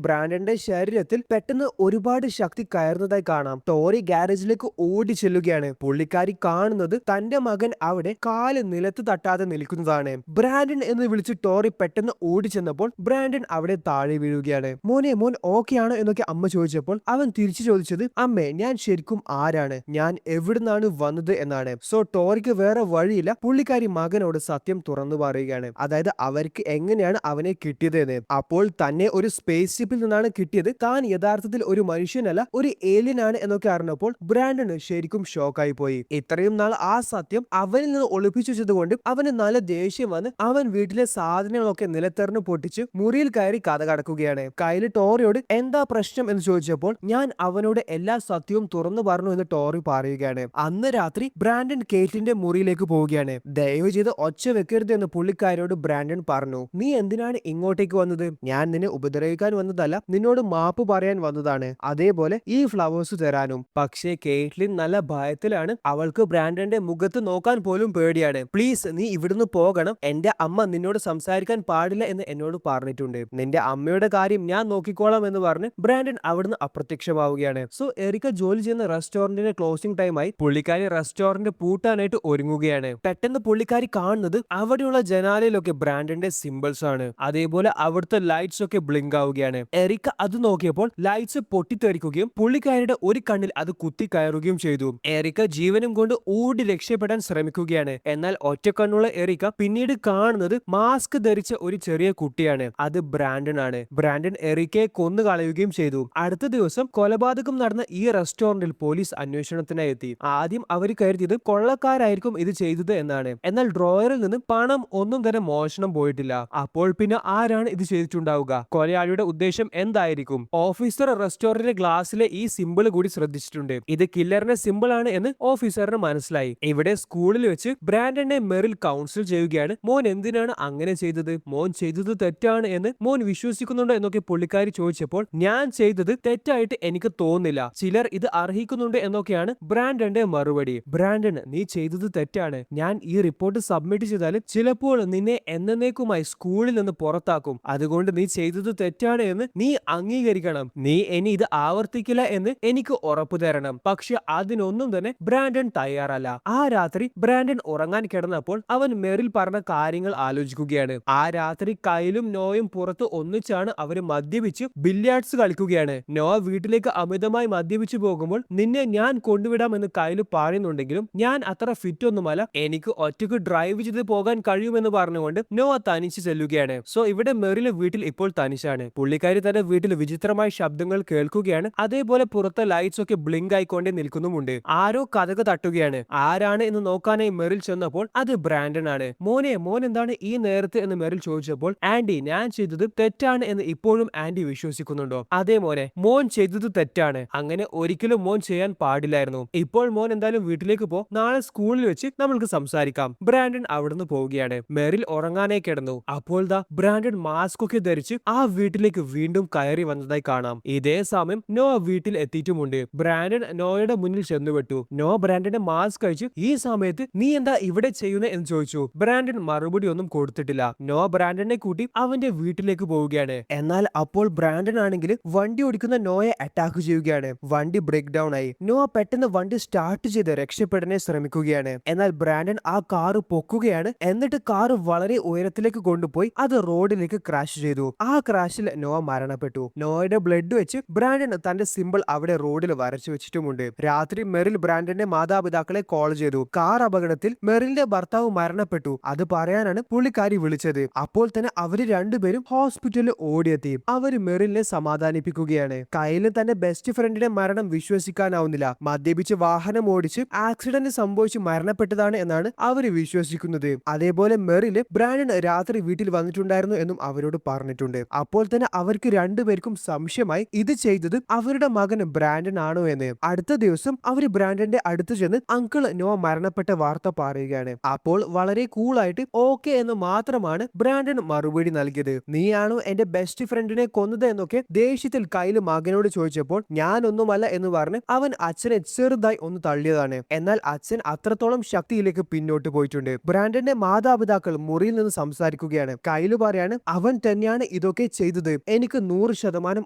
ബ്രാൻഡന്റെ ശരീരത്തിൽ പെട്ടെന്ന് ഒരുപാട് ശക്തി കയറുന്നതായി കാണാം. ടോറി ഗാരേജിലേക്ക് ഓടി ചെല്ലുകയാണ്. പുള്ളിക്കാരി കാണുന്നത് തന്റെ മകൻ അവിടെ കാല് നിലത്ത് തട്ടാതെ നിൽക്കുന്നതാണ്. ബ്രാൻഡൻ എന്ന് വിളിച്ച് ടോറി പെട്ടെന്ന് ഓടി ചെന്നപ്പോൾ ബ്രാൻഡൻ അവിടെ താഴെ വീഴുകയാണ്. മോനെ, മോൻ ഓക്കെ ആണോ എന്നൊക്കെ അമ്മ ചോദിച്ചപ്പോൾ അവൻ തിരിച്ചു ചോദിച്ചത്, അമ്മേ ഞാൻ ശരിക്കും ആരാണ്, ഞാൻ എവിടുന്നാണ് വന്നത് എന്നാണ്. സോ ടോറിക്ക് വേറെ വഴിയില്ല, പുള്ളിക്കാരി മകനോട് സത്യം തുറന്നു പറയുകയാണ്. അതായത് അവർക്ക് എങ്ങനെയാണ് അവനെ കിട്ടിയത് എന്ന്. അപ്പോൾ തന്നെ ഒരു സ്പേസ് ഷിപ്പിൽ നിന്നാണ് കിട്ടിയത്, താൻ യഥാർത്ഥത്തിൽ ഒരു മനുഷ്യനല്ല, ഒരു ഏലിയൻ ആണ് എന്നൊക്കെ അറിഞ്ഞപ്പോൾ ബ്രാൻഡന് ശരിക്കും ഷോക്കായി പോയി. ഇത്രയും നാൾ ആ സത്യം അവനിൽ നിന്ന് ഒളിപ്പിച്ചു വെച്ചതുകൊണ്ട് അവന് നല്ല ദേഷ്യം വന്ന് അവൻ വീട്ടിലെ സാധനങ്ങളൊക്കെ നിലത്തെറിഞ്ഞ് പൊട്ടിച്ച് മുറിയിൽ കയറി കഥ കടക്കുകയാണ്. കയ്യില് ടോറിയോട് എന്താ പ്രശ്നം എന്ന് ചോദിച്ചപ്പോൾ ഞാൻ അവനോട് എല്ലാ സത്യവും തുറന്നു പറഞ്ഞു എന്ന് ടോറി പറയുകയാണ്. അന്ന് രാത്രി ബ്രാൻഡൻ കെയ്റ്റ്ലിന്റെ മുറിയിലേക്ക് പോവുകയാണ്. ദയവ് ചെയ്ത് ഒച്ച വെക്കരുത് എന്ന് പുള്ളിക്കാരോട് ബ്രാൻഡൻ പറഞ്ഞു. നീ എന്തിനാണ് ഇങ്ങോട്ടേക്ക് വന്നത്? ഞാൻ നിന്നെ ഉപദ്രവിക്കാൻ വന്നതല്ല, നിന്നോട് മാപ്പ് പറയാൻ വന്നതാണ്, അതേപോലെ ഈ ഫ്ലവേഴ്സ് തരാനും. പക്ഷേ കെയ്റ്റ്ലിൻ നല്ല ഭയത്തിലാണ്. അവൾക്ക് ബ്രാൻഡന്റെ മുഖത്ത് നോക്കാൻ പോലും പേടിയാണ്. പ്ലീസ് നീ ഇവിടുന്ന് പോകണം, എന്റെ അമ്മ നിന്നോട് സംസാരിക്കാൻ പാടില്ല എന്ന് എന്നോട് പറഞ്ഞിട്ടുണ്ട്, നിന്റെ അമ്മയുടെ കാര്യം ഞാൻ നോക്കിക്കോളാം എന്ന് പറഞ്ഞ് ബ്രാൻഡൻ അവിടുന്ന് അപ്രത്യക്ഷമാവുകയാണ്. സോ എറിക്ക ജോലി ചെയ്യുന്ന റെസ്റ്റോറന്റിന്റെ ക്ലോസിംഗ് ടൈമായി. പുള്ളിക്കാരി റെസ്റ്റോറന്റ് പൂട്ടാനായിട്ട് ഒരുങ്ങുകയാണ്. പെട്ടെന്ന് പുള്ളിക്കാരി കാണുന്നത് അവിടെയുള്ള ജനാലയിലൊക്കെ ബ്രാൻഡന്റെ സിംബിൾസ് ആണ്. അതേപോലെ അവിടുത്തെ ലൈറ്റ്സ് ഒക്കെ ബ്ലിങ്ക് ആവുകയാണ്. എറിക്ക അത് നോക്കിയപ്പോൾ ലൈറ്റ്സ് പൊട്ടിത്തെറിക്കുകയും പുള്ളിക്കാരിയുടെ ഒരു കണ്ണിൽ അത് കുത്തി കയറുകയും ചെയ്തു. എറിക്ക ജീവനും കൊണ്ട് ഓടി രക്ഷപ്പെടാൻ ശ്രമിക്കുകയാണ്. എന്നാൽ ഒറ്റക്കണ്ണുള്ള എറിക്ക പിന്നീട് കാണുന്നത് മാസ്ക് ധരിച്ച ഒരു ചെറിയ കുട്ടിയാണ്. അത് ബ്രാൻഡൻ ആണ്. ബ്രാൻഡൻ എറിക്കയെ കൊന്നു കളയുകയും ചെയ്തു. അടുത്ത ദിവസം കൊലപാതകം നടന്ന ഈ റെസ്റ്റോറന്റിൽ പോലീസ് അന്വേഷണത്തിനായി എത്തി. ആദ്യം അവർ കരുതിയത് കൊള്ളക്കാരായിരിക്കും ഇത് ചെയ്തത് എന്നാണ്. എന്നാൽ ഡ്രോയറിൽ നിന്ന് പണം ഒന്നും തന്നെ മോഷണം പോയിട്ടില്ല. അപ്പോൾ പിന്നെ ആരാണ് ഇത് ചെയ്തിട്ടുണ്ടാവുക? കൊലയാളിയുടെ ഉദ്ദേശം എന്തായിരിക്കും? ഓഫീസർ റെസ്റ്റോറന്റിന്റെ ഗ്ലാസ്സിലെ ഈ സിമ്പിൾ കൂടി ശ്രദ്ധിച്ചിട്ടുണ്ട്. ഇത് കില്ലറിന്റെ സിമ്പിൾ ആണ് എന്ന് ഓഫീസറിന് മനസ്സിലായി. ഇവിടെ സ്കൂളിൽ വെച്ച് ബ്രാൻഡനെ മെറിൽ കൗൺസിൽ ചെയ്യുകയാണ്. മോൻ എന്തിനാണ് അങ്ങനെ ചെയ്തത്? മോൻ ചെയ്തത് തെറ്റാണ് എന്ന് മോൻ വിശ്വസിക്കുന്നുണ്ടോ എന്നൊക്കെ പുള്ളിക്കാരി ചോദിച്ചപ്പോൾ ഞാൻ ചെയ്തത് തെറ്റായിട്ട് എനിക്ക് തോന്നുന്നില്ല, ചിലർ ഇത് അർഹിക്കുന്നുണ്ട് എന്നൊക്കെയാണ് ബ്രാൻഡന്റെ മറുപടി. ബ്രാൻഡൻ, നീ ചെയ്തത് തെറ്റാണ്. ഞാൻ ഈ റിപ്പോർട്ട് സബ്മിറ്റ് ചെയ്താൽ ചിലപ്പോൾ നിന്നെ എന്നേക്കുമായി സ്കൂളിൽ നിന്ന് പുറത്താക്കും. അതുകൊണ്ട് നീ ചെയ്തത് തെറ്റാണ് എന്ന് നീ അംഗീകരിക്കണം. നീ ഇനി ഇത് ആവർത്തിക്കില്ല എന്ന് എനിക്ക് ഉറപ്പു തരണം. പക്ഷെ അതിനൊന്നും തന്നെ ബ്രാൻഡൻ തയ്യാറല്ല. ആ രാത്രി ബ്രാൻഡൻ ഉറങ്ങാൻ കിടന്നപ്പോൾ അവൻ മെറിൽ പറഞ്ഞ കാര്യങ്ങൾ ആലോചിക്കുകയാണ്. ആ രാത്രി കൈലും നോയും പുറത്ത് ഒന്നിച്ചാണ് അവര് മദ്യപിച്ച് ബില്യാർഡ്സ് കളിക്കുകയാണ്. നോ വീട്ടിലേക്ക് അമിതമായി മദ്യപിച്ചു പോകുമ്പോൾ നിന്നെ ഞാൻ കൊണ്ടുവിടാം എന്ന് കൈല് പറയുന്നുണ്ടെങ്കിലും ഞാൻ അത്ര ഫിറ്റ് ഒന്നുമല്ല, എനിക്ക് ഒറ്റയ്ക്ക് ഡ്രൈവ് ചെയ്ത് പോകാൻ കഴിയുമെന്ന് പറഞ്ഞുകൊണ്ട് നോ തനിച്ച് ചെല്ലുകയാണ്. സോ ഇവിടെ മെറിൽ വീട്ടിൽ ഇപ്പോൾ തനിച്ചാണ്. പുള്ളിക്കാരി തന്റെ വീട്ടിൽ വിചിത്രമായ ശബ്ദങ്ങൾ കേൾക്കുകയാണ്. അതേപോലെ പുറത്തെ ലൈറ്റ്സ് ഒക്കെ ബ്ലിങ്ക് ആയിക്കൊണ്ടേ നിൽക്കുന്നുമുണ്ട്. ആരോ കതക് തട്ടുകയാണ്. ആരാണ് എന്ന് നോക്കാനായി മെറിൽ ചെന്നപ്പോൾ അത് ബ്രാൻഡൻ ആണ്. മോൻ എന്താണ് ഈ നേരത്തെ എന്ന് മെറിൽ ചോദിച്ചപ്പോൾ ആന്റി ഞാൻ ചെയ്തത് തെറ്റാണ് എന്ന് ഇപ്പോഴും ആന്റി വിശ്വസിക്കുന്നുണ്ടോ? അതെ മോനെ, മോൻ ചെയ്തത് തെറ്റാണ്. അങ്ങനെ ഒരിക്കലും മോൻ ചെയ്യാൻ പാടില്ലായിരുന്നു. ഇപ്പോൾ മോൻ എന്തായാലും വീട്ടിലേക്ക് പോ, നാളെ സ്കൂളിൽ വെച്ച് നമ്മൾക്ക് സംസാരിക്കാം. ബ്രാൻഡൻ അവിടുന്ന് പോവുകയാണ്. മെറിൽ ഉറങ്ങാനായി കിടന്നു. അപ്പോൾ ദാ ബ്രാൻഡൻ മാസ്ക് ഒക്കെ ധരിച്ച് ആ വീട്ടിലേക്ക് വീണ്ടും കയറി വന്നതായി കാണാം. ഇതേ സമയം നോ വീട്ടിൽ എത്തിയിട്ടുമുണ്ട്. ബ്രാൻഡൻ നോയുടെ മുന്നിൽ ചെന്നുപെട്ടു. നോ ബ്രാൻഡന്റെ മാസ്ക് കഴിച്ചു ഈ സമയത്ത് നീ എന്താ ഇവിടെ ചെയ്യുന്നത് എന്ന് ചോദിച്ചു. ബ്രാൻഡൻ മറുപടി ഒന്നും കൊടുത്തിട്ടില്ല. നോ ബ്രാൻഡനെ കൂട്ടി അവന്റെ വീട്ടിലേക്ക് പോവുകയാണ്. എന്നാൽ അപ്പോൾ ബ്രാൻഡൻ ആണെങ്കിൽ വണ്ടി ഓടിക്കുന്ന നോയെ അറ്റാക്ക് ചെയ്യുകയാണ്. വണ്ടി ബ്രേക്ക് ഡൗൺ ആയി. നോ പെട്ടെന്ന് വണ്ടി സ്റ്റാർട്ട് ചെയ്ത് രക്ഷപ്പെടാൻ ശ്രമിക്കുകയാണ്. എന്നാൽ ബ്രാൻഡൻ ആ കാറ് പൊക്കുകയാണ്. എന്നിട്ട് കാറ് വളരെ ഉയരത്തിലേക്ക് കൊണ്ടുപോയി അത് റോഡിലേക്ക് ക്രാഷ് ചെയ്തു. ആ ക്രാഷിൽ നോ മരണപ്പെട്ടു. നോയുടെ ബ്ലഡ് വെച്ച് ബ്രാൻഡൻ തന്റെ സിമ്പിൾ അവിടെ റോഡിൽ വരച്ചു വെച്ചിട്ടുമുണ്ട്. രാത്രി മെറിൽ ബ്രാൻഡന്റെ മാതാപിതാക്കളെ കോൾ ചെയ്തു. കാർ അപകടത്തിൽ മെറിലിന്റെ ഭർത്താവ് മരണപ്പെട്ടു, അത് പറയാനാണ് പുള്ളിക്കാരി വിളിച്ചത്. അപ്പോൾ തന്നെ അവര് രണ്ടുപേരും ഹോസ്പിറ്റലിൽ ഓടിയെത്തി. അവര് മെറിലിനെ സമാധാനിപ്പിക്കുകയാണ്. കയ്യിലും തന്റെ ബെസ്റ്റ് ഫ്രണ്ടിന്റെ മരണം വിശ്വസിക്കാനാവുന്നില്ല. മദ്യപിച്ച് വാഹനം ഓടിച്ച് ആക്സിഡന്റ് സംഭവിച്ച് മരണപ്പെട്ടതാണ് എന്നാണ് അവര് വിശ്വസിക്കുന്നത്. അതേപോലെ മെറില് ബ്രാൻഡൻ രാത്രി വീട്ടിൽ വന്നിട്ടുണ്ടായിരുന്നു എന്നും അവരോട് പറഞ്ഞിട്ടുണ്ട്. അപ്പോൾ തന്നെ അവർക്ക് രണ്ടുപേർക്കും സംശയമായി ഇത് ചെയ്തത് അവരുടെ മകൻ ബ്രാൻഡൻ ആണോ എന്ന്. അടുത്ത ദിവസം അവര് ബ്രാൻഡന്റെ അടുത്ത് ചെന്ന് അങ്കിൾ നോ മരണപ്പെട്ട വാർത്ത പറയുകയാണ്. അപ്പോൾ വളരെ കൂളായിട്ട് ഓക്കെ എന്ന് മാത്രമാണ് ബ്രാൻഡൻ മറുപടി നൽകിയത്. നീയാണോ എന്റെ ബെസ്റ്റ് ഫ്രണ്ടിനെ കൊന്നത് എന്നൊക്കെ ദേഷ്യത്തിൽ കയ്യിൽ മകനോട് ചോദിച്ചപ്പോൾ ഞാനൊന്നുമല്ല എന്ന് പറഞ്ഞ് അവൻ അച്ഛനെ ചെറുതായി ഒന്ന് തള്ളിയതാണ്. എന്നാൽ അച്ഛൻ അത്രത്തോളം ശക്തിയിലേക്ക് പിന്നോട്ട് പോയിട്ടുണ്ട്. ബ്രാൻഡന്റെ മാതാപിതാക്കൾ മുറിയിൽ നിന്ന് സംസാരിക്കുകയാണ്. കയ്യിൽ പറയാണ് അവൻ തന്നെയാണ് ഇതൊക്കെ ചെയ്തത്, എനിക്ക് 100%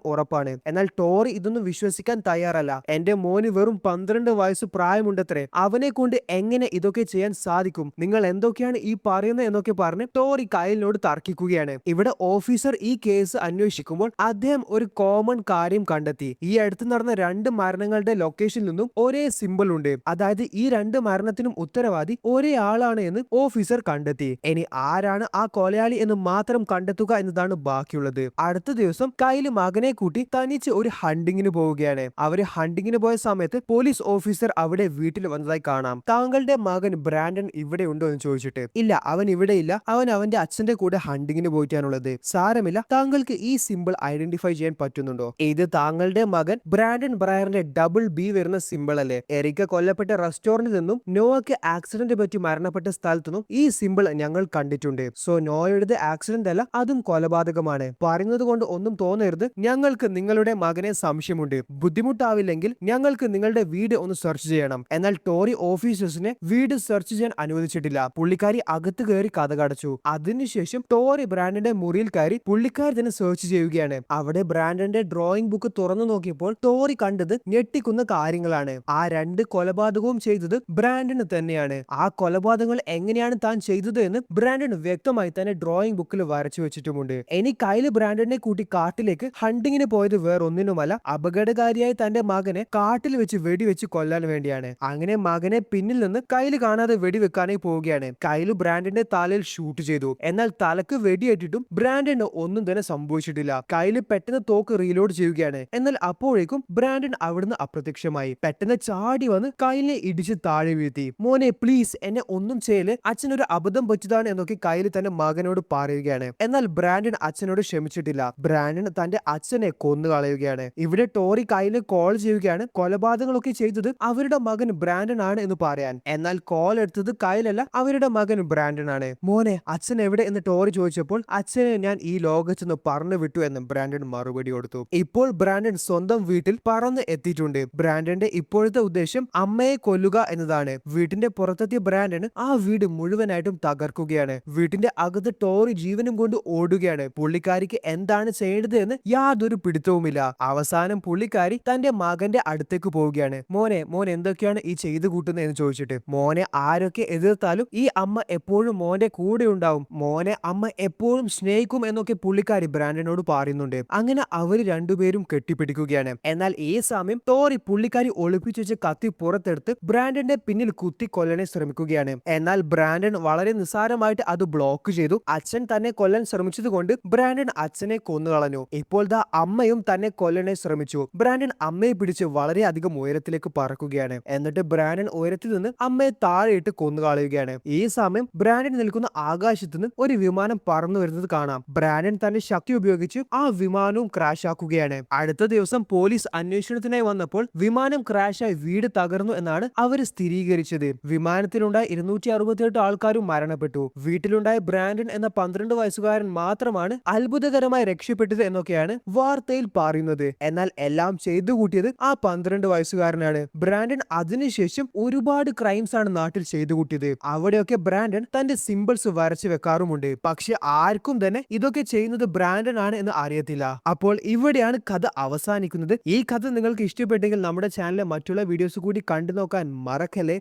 ഉറപ്പാണ്. എന്നാൽ ടോറി ഇതൊന്നും വിശ്വസിക്കാൻ തയ്യാറല്ല. എന്റെ മോന് വെറും 12 വയസ്സ് പ്രായമുണ്ടത്രേ, അവനെ കൊണ്ട് എങ്ങനെ ഇതൊക്കെ ചെയ്യാൻ സാധിക്കും, നിങ്ങൾ എന്തൊക്കെയാണ് ഈ പറയുന്നത് എന്നൊക്കെ പറഞ്ഞ് ടോറി കയ്ലിനോട് തർക്കിക്കുകയാണ്. ഇവിടെ ഓഫീസർ ഈ കേസ് അന്വേഷിക്കുമ്പോൾ അദ്ദേഹം ഒരു കോമൺ കാര്യം കണ്ടെത്തി. ഈ അടുത്ത് നടന്ന 2 മരണങ്ങളുടെ ലൊക്കേഷനിൽ നിന്നും ഒരേ സിമ്പിൾ ഉണ്ട്. അതായത് ഈ 2 മരണത്തിനും ഉത്തരവാദി ഒരേ ആളാണ് എന്ന് ഓഫീസർ കണ്ടെത്തി. ഇനി ആരാണ് ആ കൊലയാളി എന്ന് മാത്രം കണ്ടെത്തുക എന്നതാണ് ബാക്കിയുള്ളത്. അടുത്ത ദിവസം കയ്യിൽ മകനെ കൂട്ടി തനിച്ച് ഒരു ഹണ്ടിങ്ങിന് പോവുകയാണ്. അവര് ഹണ്ടിങ്ങിന് പോയ സമയത്ത് പോലീസ് ഓഫീസർ അവിടെ വീട്ടിൽ വന്നതായി കാണാം. താങ്കളുടെ മകൻ ബ്രാൻഡൻ ഇവിടെ ഉണ്ടോ എന്ന് ചോദിച്ചിട്ട് ഇല്ല, അവൻ ഇവിടെ ഇല്ല, അവൻ അവന്റെ അച്ഛന്റെ കൂടെ ഹണ്ടിങ്ങിന് പോയിട്ടാണുള്ളത്. സാരമില്ല, താങ്കൾക്ക് ഈ സിമ്പിൾ ഐഡന്റിഫൈ ചെയ്യാൻ പറ്റുന്നുണ്ടോ? ഇത് താങ്കളുടെ മകൻ ബ്രാൻഡൻ ബ്രയറിന്റെ ഡബിൾ ബി വരുന്ന സിമ്പിൾ അല്ലേ? എറിക്ക കൊല്ലപ്പെട്ട റെസ്റ്റോറന്റിൽ നിന്നും നോയ്ക്ക് ആക്സിഡന്റ് പറ്റി മരണപ്പെട്ട സ്ഥലത്തു നിന്നും ഈ സിമ്പിൾ ഞങ്ങൾ കണ്ടിട്ടുണ്ട്. സോ നോയുടെ ആക്സിഡന്റ് അല്ല, അതും കൊലപാതകമാണ്. പറയുന്നത് കൊണ്ട് ഒന്നും തോന്നരുത്, ഞങ്ങൾക്ക് നിങ്ങളുടെ മകനെ സംശയമുണ്ട്. ബുദ്ധിമുട്ടാവില്ലെങ്കിൽ ഞങ്ങൾക്ക് നിങ്ങളുടെ വീട് ഒന്ന് സെർച്ച് ചെയ്യണം. എന്നാൽ ടോറി ഓഫീസേഴ്സിനെ വീട് സെർച്ച് ചെയ്യാൻ അനുവദിച്ചിട്ടില്ല. പുള്ളിക്കാരി അകത്ത് കയറി കതകടച്ചു. അതിനുശേഷം ടോറി ബ്രാൻഡന്റെ മുറിയിൽ കയറി പുള്ളിക്കാരി തന്നെ സെർച്ച് ചെയ്യുകയാണ്. അവിടെ ബ്രാൻഡന്റെ ഡ്രോയിങ് ബുക്ക് തുറന്നു നോക്കിയപ്പോൾ ടോറി കണ്ടത് ഞെട്ടിക്കുന്ന കാര്യങ്ങളാണ്. ആ 2 കൊലപാതകവും ചെയ്തത് ബ്രാൻഡന് തന്നെയാണ്. ആ കൊലപാതകങ്ങൾ എങ്ങനെയാണ് താൻ ചെയ്തത് എന്ന് ബ്രാൻഡൻ വ്യക്തമായി തന്നെ ഡ്രോയിങ് ബുക്കിൽ വരച്ചു വെച്ചിട്ടുമുണ്ട്. ഇനി കയ്യിൽ ബ്രാൻഡനെ കൂട്ടി കാട്ടിലേക്ക് ഹണ്ടിങ്ങിന് പോയത് വേറൊന്നിനുമല്ല, അപകടകാരിയായി തന്റെ മകനെ കാട്ടിൽ വെച്ച് വെടിവെച്ച് കൊല്ലാൻ വേണ്ടിയാണ്. അങ്ങനെ മകനെ പിന്നിൽ നിന്ന് കയ്യിൽ കാണാതെ വെടിവെക്കാനായി പോവുകയാണ്. കയ്യിൽ ബ്രാൻഡന്റെ തലയിൽ ഷൂട്ട് ചെയ്തു. എന്നാൽ തലക്ക് വെടിയേറ്റിട്ടും ബ്രാൻഡന് ഒന്നും തന്നെ സംഭവിച്ചിട്ടില്ല. കയ്യിൽ പെട്ടെന്ന് തോക്ക് റീലോഡ് ചെയ്യുകയാണ്. എന്നാൽ അപ്പോഴേക്കും ബ്രാൻഡൻ അവിടുന്ന് അപ്രത്യക്ഷമായി. പെട്ടെന്ന് ചാടി വന്ന് കയ്യിലെ ഇടിച്ച് താഴെ വീഴ്ത്തി. മോനെ പ്ലീസ് എന്നെ ഒന്നും ചെയ്യല്, അച്ഛനൊരു അബദ്ധം പറ്റിയതാണ് എന്നൊക്കെ കയ്യിൽ തന്റെ മകനോട് പറയുകയാണ്. എന്നാൽ ബ്രാൻഡൻ അച്ഛനോട് ക്ഷമിച്ചിട്ടില്ല. ബ്രാൻഡൻ തന്റെ അച്ഛനെ കൊന്നു കളയുകയാണ്. ഇവിടെ ടോറി കയ്യിൽ കോൾ ചെയ്യുകയാണ്. കൊലപാതകങ്ങളൊക്കെ ചെയ്തത് അവരുടെ മകൻ ബ്രാൻഡൻ ആണ് എന്ന് പറയാൻ. എന്നാൽ കോൾ എടുത്തത് കയ്യിലല്ല, അവരുടെ മകൻ ബ്രാൻഡൻ ആണ്. മോനെ അച്ഛൻ എവിടെ എന്ന് ടോറി ചോദിച്ചപ്പോൾ അച്ഛനെ ഞാൻ ഈ ലോകത്ത് നിന്ന് പറന്നു വിട്ടു എന്ന് ബ്രാൻഡൻ മറുപടി കൊടുത്തു. ഇപ്പോൾ ബ്രാൻഡൻ സ്വന്തം വീട്ടിൽ പറന്ന് എത്തിയിട്ടുണ്ട്. ബ്രാൻഡന്റെ ഇപ്പോഴത്തെ ഉദ്ദേശം അമ്മയെ കൊല്ലുക എന്നതാണ്. വീട്ടിന്റെ പുറത്തെത്തിയ ബ്രാൻഡൻ ആ വീട് മുഴുവനായിട്ടും തകർക്കുകയാണ്. വീട്ടിന്റെ അകത്ത് ടോറി ജീവനും കൊണ്ട് ഓടുകയാണ്. പുള്ളിക്കാരിക്ക് എന്താണ് ചെയ്യേണ്ടത് എന്ന് യാതൊരു പിടുത്തവുമില്ല. അവസാനം പുള്ളിക്കാരി തന്റെ മകന്റെ അടുത്തേക്ക് പോവുകയാണ്. മോനെ എന്തൊക്കെയാണ് ഈ ചെയ്തു കൂട്ടുന്നത് എന്ന് ചോദിച്ചിട്ട്. മോനെ ആരൊക്കെ എതിർത്താലും ഈ അമ്മ എപ്പോഴും മോന്റെ കൂടെ ഉണ്ടാവും, മോനെ അമ്മ എപ്പോഴും സ്നേഹിക്കും എന്നൊക്കെ പുള്ളിക്കാരി ബ്രാൻഡനോട് പറയുന്നുണ്ട്. അങ്ങനെ അവര് രണ്ടുപേരും കെട്ടിപ്പിടിക്കുകയാണ്. എന്നാൽ ഈ സമയം ടോറി പുള്ളിക്കാരി ഒളിപ്പിച്ചു വെച്ച കത്തി പുറത്തെടുത്ത് ബ്രാൻഡന്റെ പിന്നിൽ കുത്തി കൊല്ലാൻ ശ്രമിക്കുകയാണ്. എന്നാൽ ബ്രാൻഡൻ വളരെ നിസ്സാരമായിട്ട് അത് ബ്ലോക്ക് ചെയ്തു. അച്ഛൻ തന്നെ കൊല്ലാൻ ശ്രമിച്ചത് കൊണ്ട് ബ്രാൻഡൻ അച്ഛനെ കൊന്നുകളഞ്ഞു. ഇപ്പോൾ ദാ അമ്മയും തന്നെ കൊല്ലാൻ ശ്രമിച്ചു. ബ്രാൻഡൻ അമ്മയെ പിടിച്ച് വളരെയധികം ഉയരത്തിലേക്ക് പറക്കുകയാണ്. എന്നിട്ട് ബ്രാൻഡൻ ഉയരത്തിൽ നിന്ന് അമ്മയെ താഴെയിട്ട് കൊന്നുകളയുകയാണ്. ഈ സമയം ബ്രാൻഡൻ നിൽക്കുന്ന ആകാശത്ത് നിന്ന് ഒരു വിമാനം പറന്നു വരുന്നത് കാണാം. ബ്രാൻഡൻ തന്റെ ശക്തി ഉപയോഗിച്ച് ആ വിമാനവും ക്രാഷ് ആക്കുകയാണ്. അടുത്ത ദിവസം പോലീസ് അന്വേഷണത്തിനായി വന്നപ്പോൾ വിമാനം ക്രാഷായി വീട് തകർന്നു എന്നാണ് അവർ സ്ഥിരീകരിച്ചത്. വിമാനത്തിലുണ്ടായ 268 ആൾക്കാരും മരണപ്പെട്ടു. വീട്ടിലുണ്ടായ ബ്രാൻഡൻ എന്ന 12 വയസ്സുകാരൻ മാത്രമാണ് അത്ഭുതകരമായി രക്ഷപ്പെട്ടത് എന്നൊക്കെയാണ് വാർത്തയിൽ പറയുന്നത്. എന്നാൽ എല്ലാം ചെയ്തു കൂട്ടിയത് ആ 12 വയസ്സുകാരനാണ്. ബ്രാൻഡൻ അതിനുശേഷം ഒരുപാട് ക്രൈംസ് ആണ് നാട്ടിൽ ചെയ്തു കൂട്ടിയത്. അവിടെയൊക്കെ ബ്രാൻഡൻ തന്റെ സിമ്പിൾസ് വരച്ചു വെക്കാറുമുണ്ട്. പക്ഷെ ആർക്കും തന്നെ ഇതൊക്കെ ചെയ്യുന്നത് ബ്രാൻഡൻ ആണ് എന്ന് അറിയത്തില്ല. അപ്പോൾ ഇവിടെയാണ് കഥ അവസാനിക്കുന്നത്. ഈ കഥ നിങ്ങൾക്ക് ഇഷ്ടപ്പെട്ടെങ്കിൽ നമ്മുടെ ചാനലിലെ മറ്റുള്ള വീഡിയോസ് കൂടി കണ്ടു നോക്കാൻ മറക്കല്ലേ.